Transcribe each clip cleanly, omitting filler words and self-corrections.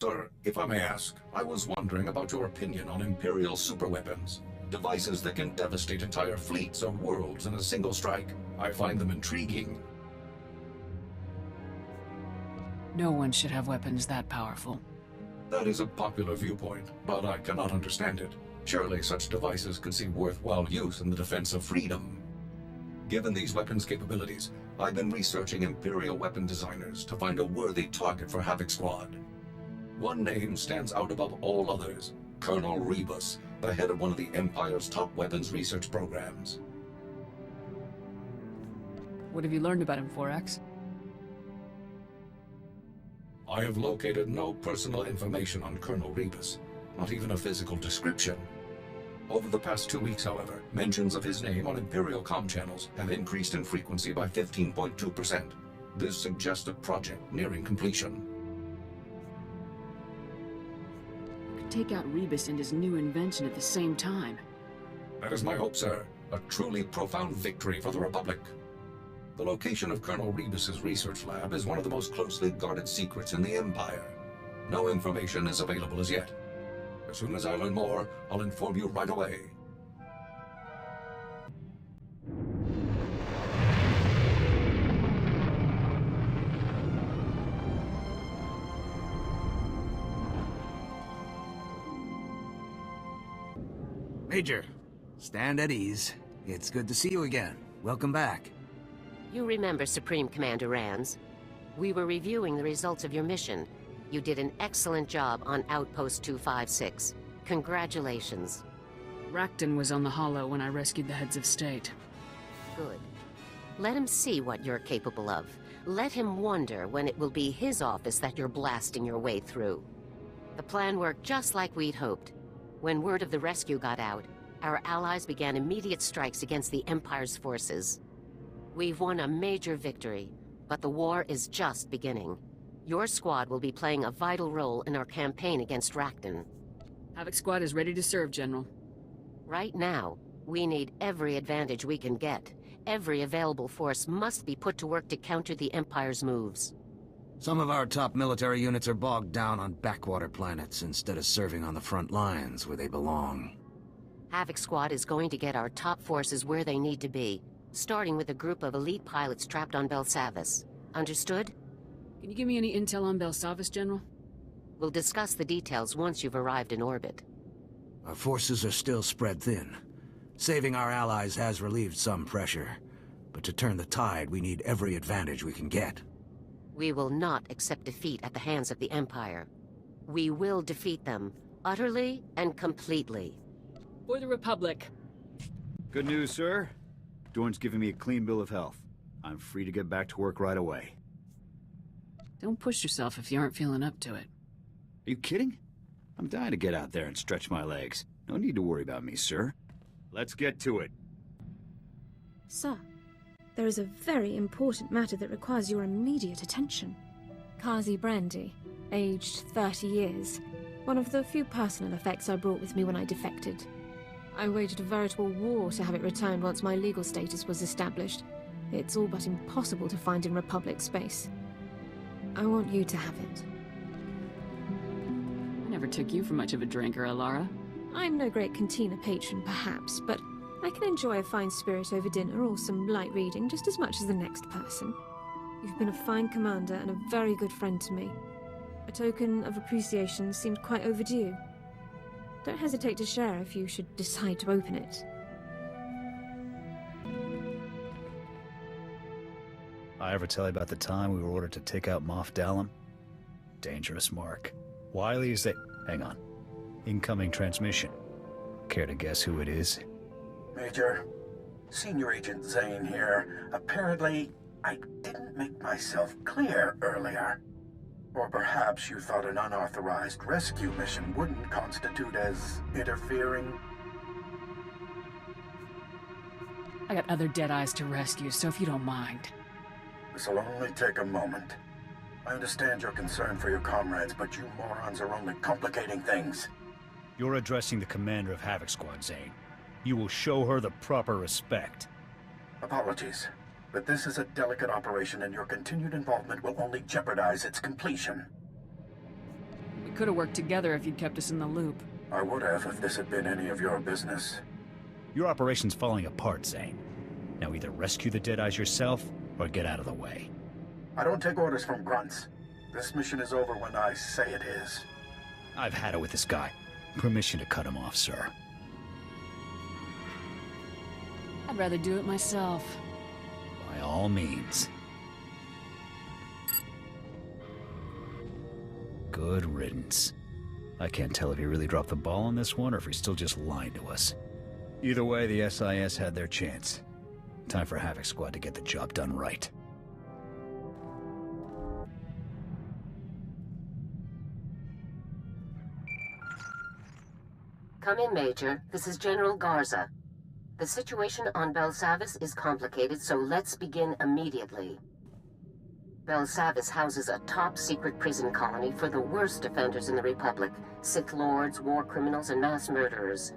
Sir, if I may ask, I was wondering about your opinion on Imperial superweapons. Devices that can devastate entire fleets or worlds in a single strike. I find them intriguing. No one should have weapons that powerful. That is a popular viewpoint, but I cannot understand it. Surely such devices could see worthwhile use in the defense of freedom. Given these weapons' capabilities, I've been researching Imperial weapon designers to find a worthy target for Havoc Squad. One name stands out above all others: Colonel Rebus, the head of one of the Empire's top weapons research programs. What have you learned about him, 4X? I have located no personal information on Colonel Rebus, not even a physical description. Over the past 2 weeks, however, mentions of his name on Imperial comm channels have increased in frequency by 15.2%. This suggests a project nearing completion. You could take out Rebus and his new invention at the same time. That is my hope, sir. A truly profound victory for the Republic. The location of Colonel Rebus's research lab is one of the most closely guarded secrets in the Empire. No information is available as yet. As soon as I learn more, I'll inform you right away. Major, stand at ease. It's good to see you again. Welcome back. You remember Supreme Commander Rands? We were reviewing the results of your mission. You did an excellent job on Outpost 256. Congratulations. Rakton was on the Hollow when I rescued the heads of state. Good. Let him see what you're capable of. Let him wonder when it will be his office that you're blasting your way through. The plan worked just like we'd hoped. When word of the rescue got out, our allies began immediate strikes against the Empire's forces. We've won a major victory, but the war is just beginning. Your squad will be playing a vital role in our campaign against Rakton. Havoc Squad is ready to serve, General. Right now, we need every advantage we can get. Every available force must be put to work to counter the Empire's moves. Some of our top military units are bogged down on backwater planets instead of serving on the front lines where they belong. Havoc Squad is going to get our top forces where they need to be, starting with a group of elite pilots trapped on Belsavis. Understood? Can you give me any intel on Belsavis, General? We'll discuss the details once you've arrived in orbit. Our forces are still spread thin. Saving our allies has relieved some pressure, but to turn the tide, we need every advantage we can get. We will not accept defeat at the hands of the Empire. We will defeat them, utterly and completely. For the Republic. Good news, sir. Dorn's giving me a clean bill of health. I'm free to get back to work right away. Don't push yourself if you aren't feeling up to it. Are you kidding? I'm dying to get out there and stretch my legs. No need to worry about me, sir. Let's get to it. Sir, there is a very important matter that requires your immediate attention. Kazi Brandy, aged 30 years. One of the few personal effects I brought with me when I defected. I waged a veritable war to have it returned once my legal status was established. It's all but impossible to find in Republic space. I want you to have it. I never took you for much of a drinker, Alara. I'm no great cantina patron, perhaps, but I can enjoy a fine spirit over dinner or some light reading just as much as the next person. You've been a fine commander and a very good friend to me. A token of appreciation seemed quite overdue. Don't hesitate to share if you should decide to open it. I ever tell you about the time we were ordered to take out Moff Dallam? Dangerous mark. Wiley is that... Hang on. Incoming transmission. Care to guess who it is? Major, Senior Agent Zane here. Apparently, I didn't make myself clear earlier. Or perhaps you thought an unauthorized rescue mission wouldn't constitute as interfering? I got other dead eyes to rescue, so if you don't mind. This'll only take a moment. I understand your concern for your comrades, but you morons are only complicating things. You're addressing the commander of Havoc Squad, Zane. You will show her the proper respect. Apologies, but this is a delicate operation and your continued involvement will only jeopardize its completion. could have worked together if you'd kept us in the loop. I would have if this had been any of your business. Your operation's falling apart, Zane. Now either rescue the Deadeyes yourself, or get out of the way. I don't take orders from grunts. This mission is over when I say it is. I've had it with this guy. Permission to cut him off, sir. I'd rather do it myself. By all means. Good riddance. I can't tell if he really dropped the ball on this one, or if he's still just lying to us. Either way, the SIS had their chance. Time for Havoc Squad to get the job done right. Come in, Major. This is General Garza. The situation on Belsavis is complicated, so let's begin immediately. Belsavis houses a top-secret prison colony for the worst offenders in the Republic, Sith Lords, war criminals, and mass murderers.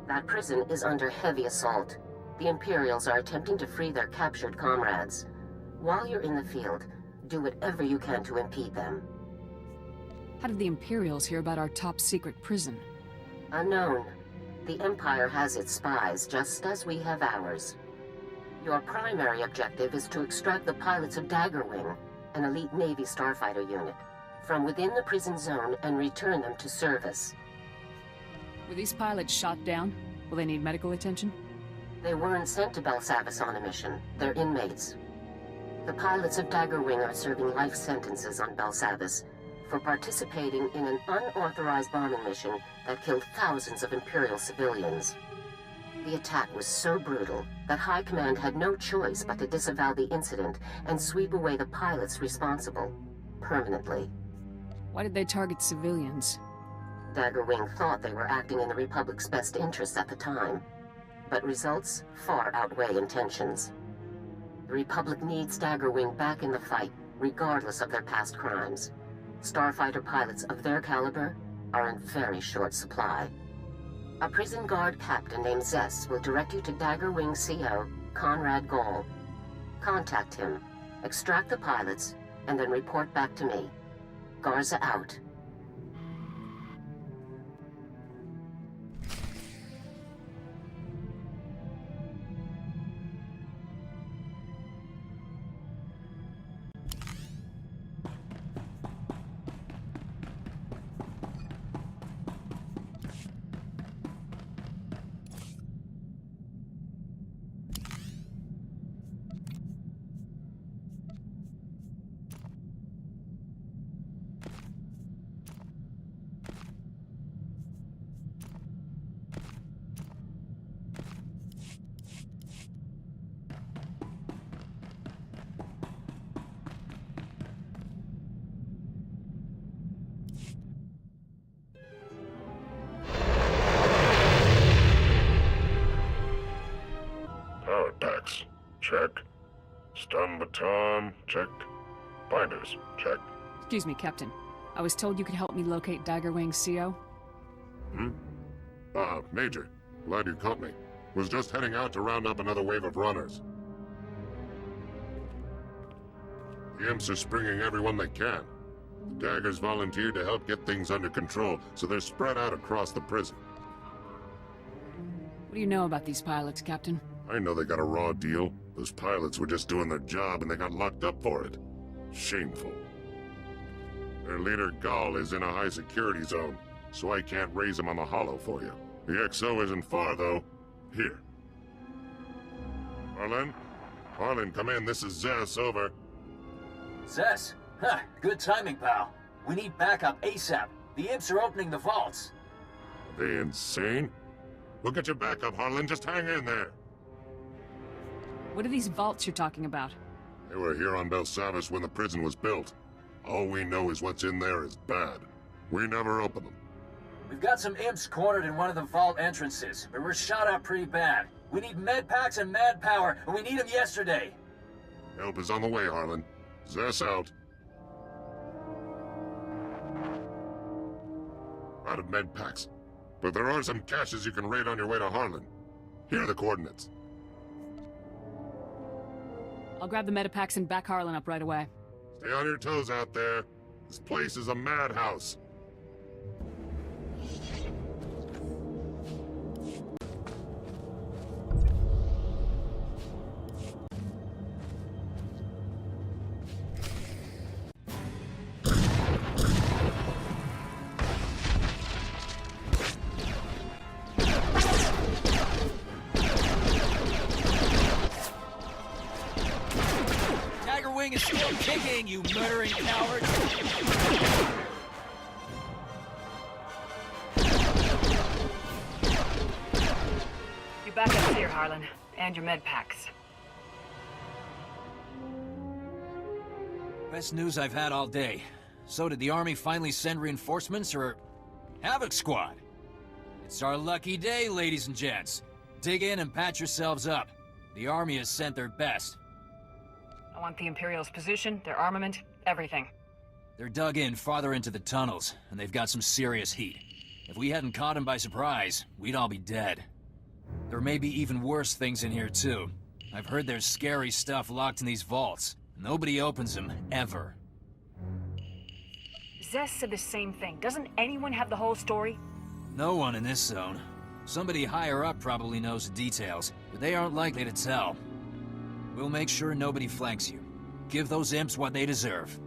That prison is under heavy assault. The Imperials are attempting to free their captured comrades. While you're in the field, do whatever you can to impede them. How did the Imperials hear about our top-secret prison? Unknown. The Empire has its spies, just as we have ours. Your primary objective is to extract the pilots of Daggerwing, an elite Navy starfighter unit, from within the prison zone and return them to service. Were these pilots shot down? Will they need medical attention? They weren't sent to Belsavis on a mission. They're inmates. The pilots of Daggerwing are serving life sentences on Belsavis for participating in an unauthorized bombing mission that killed thousands of Imperial civilians. The attack was so brutal that High Command had no choice but to disavow the incident and sweep away the pilots responsible, permanently. Why did they target civilians? Daggerwing thought they were acting in the Republic's best interests at the time, but results far outweigh intentions. The Republic needs Daggerwing back in the fight, regardless of their past crimes. Starfighter pilots of their caliber are in very short supply. A prison guard captain named Zess will direct you to Daggerwing CO, Conrad Gall. Contact him, extract the pilots, and then report back to me. Garza out. Power packs, check. Stun baton, check. Binders, check. Excuse me, Captain. I was told you could help me locate Daggerwing CO. Major. Glad you caught me. Was just heading out to round up another wave of runners. The imps are springing everyone they can. The Daggers volunteered to help get things under control, so they're spread out across the prison. What do you know about these pilots, Captain? I know they got a raw deal. Those pilots were just doing their job and they got locked up for it. Shameful. Their leader, Gall, is in a high security zone, so I can't raise him on the hollow for you. The XO isn't far, though. Here. Harlan? Harlan, come in. This is Zess, over. Zess? Huh, good timing, pal. We need backup ASAP. The imps are opening the vaults. Are they insane? We'll get you back up, Harlan. Just hang in there. What are these vaults you're talking about? They were here on Belsavis when the prison was built. All we know is what's in there is bad. We never open them. We've got some imps cornered in one of the vault entrances, but we're shot up pretty bad. We need med packs and mad power, and we need them yesterday. Help is on the way, Harlan. Zess out. Out of med packs. But there are some caches you can raid on your way to Harlan. Here are the coordinates. I'll grab the medipacks and back Harlan up right away. Stay on your toes out there. This place is a madhouse. Wing is still kicking, you murdering coward! Your backup's here, Harlan. And your med packs. Best news I've had all day. So did the Army finally send reinforcements, or... Havoc Squad? It's our lucky day, ladies and gents. Dig in and patch yourselves up. The Army has sent their best. I want the Imperial's position, their armament, everything. They're dug in farther into the tunnels, and they've got some serious heat. If we hadn't caught them by surprise, we'd all be dead. There may be even worse things in here, too. I've heard there's scary stuff locked in these vaults. Nobody opens them, ever. Zess said the same thing. Doesn't anyone have the whole story? No one in this zone. Somebody higher up probably knows the details, but they aren't likely to tell. We'll make sure nobody flanks you. Give those imps what they deserve.